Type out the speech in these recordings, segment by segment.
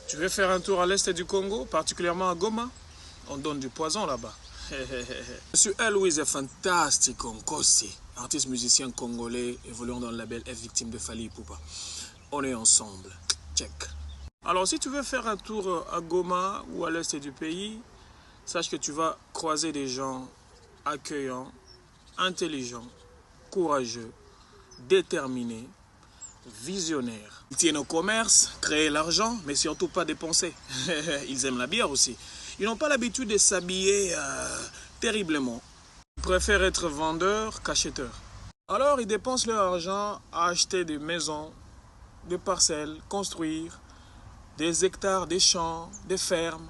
Tu veux faire un tour à l'est du Congo, particulièrement à Goma? On donne du poison là-bas. Monsieur Louis est fantastique, Nkosi, artiste musicien congolais évoluant dans le label F Victime de Fally Ipupa. On est ensemble. Check. Alors si tu veux faire un tour à Goma ou à l'est du pays, sache que tu vas croiser des gens accueillants, intelligents, courageux, déterminés, visionnaires. Ils tiennent au commerce, créer l'argent, mais surtout pas dépenser. Ils aiment la bière aussi. Ils n'ont pas l'habitude de s'habiller terriblement. Ils préfèrent être vendeurs qu'acheteurs. Alors ils dépensent leur argent à acheter des maisons, des parcelles, construire des hectares, des champs, des fermes,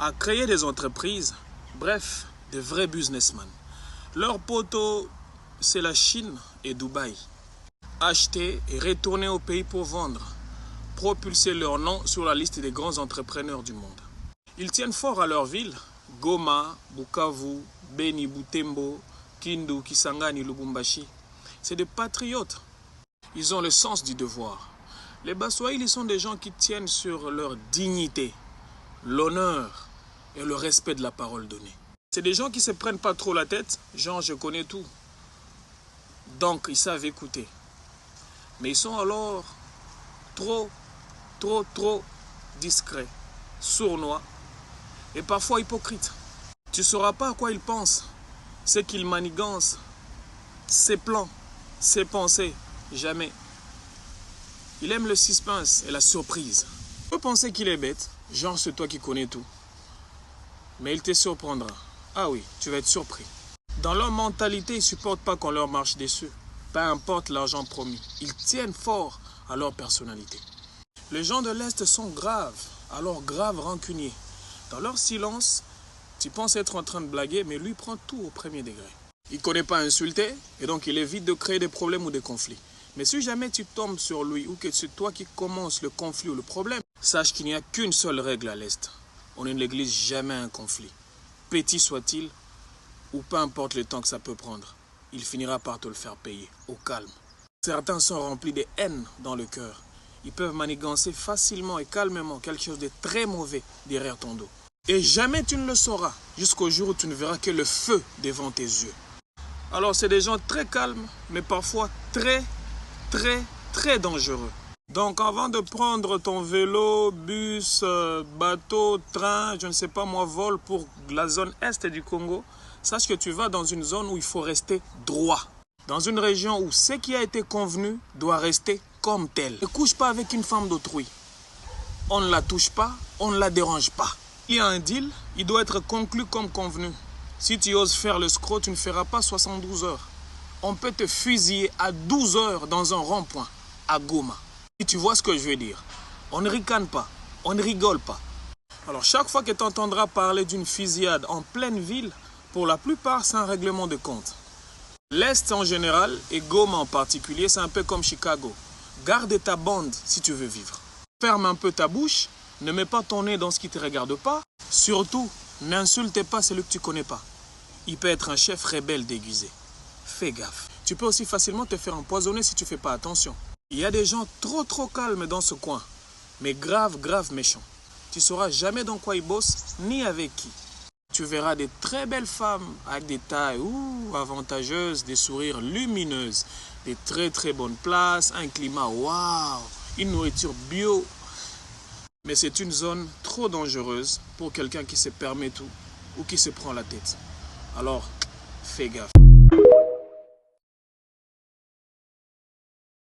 à créer des entreprises, bref, de vrais businessmen. Leur poteau, c'est la Chine et Dubaï. Acheter et retourner au pays pour vendre, propulser leur nom sur la liste des grands entrepreneurs du monde. Ils tiennent fort à leur ville, Goma, Bukavu, Beni, Butembo, Kindu, Kisangani, Lubumbashi. C'est des patriotes. Ils ont le sens du devoir. Les Baswahili sont des gens qui tiennent sur leur dignité, l'honneur et le respect de la parole donnée. C'est des gens qui ne se prennent pas trop la tête, genre je connais tout. Donc ils savent écouter. Mais ils sont alors trop discrets, sournois et parfois hypocrites. Tu ne sauras pas à quoi ils pensent, ce qu'ils manigancent, ses plans, ses pensées, jamais. Il aime le suspense et la surprise. Tu peux penser qu'il est bête, genre c'est toi qui connais tout. Mais il te surprendra. Ah oui, tu vas être surpris. Dans leur mentalité, ils ne supportent pas qu'on leur marche dessus. Peu importe l'argent promis. Ils tiennent fort à leur personnalité. Les gens de l'Est sont graves, alors graves rancuniers. Dans leur silence, tu penses être en train de blaguer, mais lui prend tout au premier degré. Il ne connaît pas insulter, et donc il évite de créer des problèmes ou des conflits. Mais si jamais tu tombes sur lui, ou que c'est toi qui commences le conflit ou le problème, sache qu'il n'y a qu'une seule règle à l'Est. On ne néglige jamais un conflit. Petit soit-il, ou peu importe le temps que ça peut prendre, il finira par te le faire payer, au calme. Certains sont remplis de haine dans le cœur. Ils peuvent manigancer facilement et calmement quelque chose de très mauvais derrière ton dos. Et jamais tu ne le sauras, jusqu'au jour où tu ne verras que le feu devant tes yeux. Alors c'est des gens très calmes, mais parfois très dangereux. Donc avant de prendre ton vélo, bus, bateau, train, je ne sais pas moi, vol pour la zone est du Congo, sache que tu vas dans une zone où il faut rester droit. Dans une région où ce qui a été convenu doit rester comme tel. Ne couche pas avec une femme d'autrui. On ne la touche pas, on ne la dérange pas. Il y a un deal, il doit être conclu comme convenu. Si tu oses faire le scroc, tu ne feras pas 72 heures. On peut te fusiller à 12 heures dans un rond-point, à Goma. Si tu vois ce que je veux dire, on ne ricane pas, on ne rigole pas. Alors chaque fois que tu entendras parler d'une fusillade en pleine ville, pour la plupart, c'est un règlement de compte. L'Est en général, et Goma en particulier, c'est un peu comme Chicago. Garde ta bande si tu veux vivre. Ferme un peu ta bouche, ne mets pas ton nez dans ce qui ne te regarde pas. Surtout, n'insulte pas celui que tu ne connais pas. Il peut être un chef rebelle déguisé. Fais gaffe. Tu peux aussi facilement te faire empoisonner si tu ne fais pas attention. Il y a des gens trop calmes dans ce coin, mais grave méchants. Tu ne sauras jamais dans quoi ils bossent, ni avec qui. Tu verras des très belles femmes avec des tailles avantageuses, des sourires lumineuses, des très bonnes places, un climat waouh, une nourriture bio. Mais c'est une zone trop dangereuse pour quelqu'un qui se permet tout ou qui se prend la tête. Alors, fais gaffe.